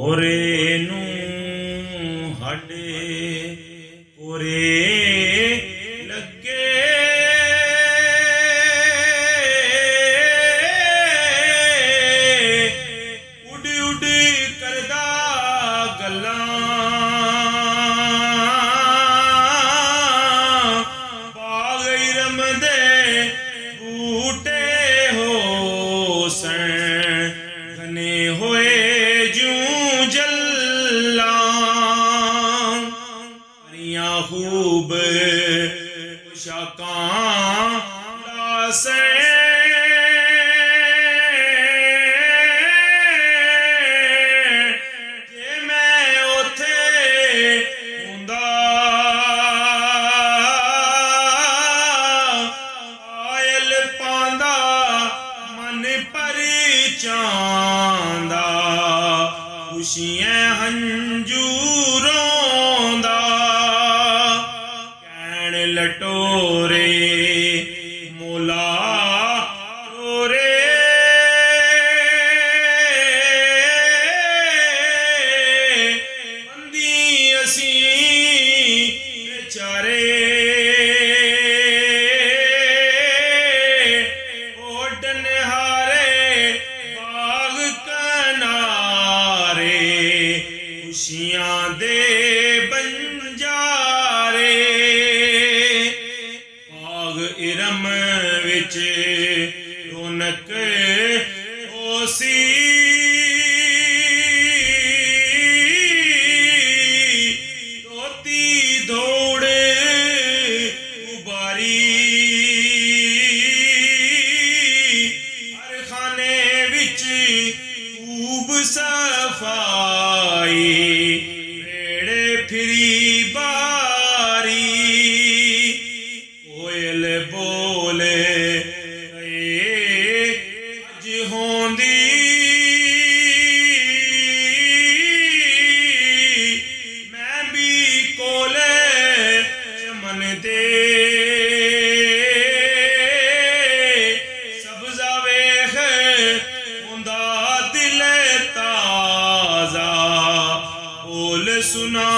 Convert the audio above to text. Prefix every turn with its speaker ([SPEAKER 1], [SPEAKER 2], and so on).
[SPEAKER 1] ओरे नू हडे ओरे लगे उड़ उड़ करदा गल्लां बाग इरम दे बूटे हो सन घने होए जूं जल्लां परियां खूब पोशाकां लासे जे मैं उथे हुंदा आयल पांदा मन परिचांदा खुशियां हंजू रोंदा कैण लटोरे मोला रोरे बंदी असी बेचारे ओडन हारे बाग कनारे खुशियां दे बंजारे बाग इरम विच रौनक होसी धोती दौड़ उबारी हर खाने विच खूब सफाई बेड़े फिरी बारी कोयल बोले अज होंदी मैं भी कोले चमन दे सब्जा वेख होंदा दिल ताजा बोल सुना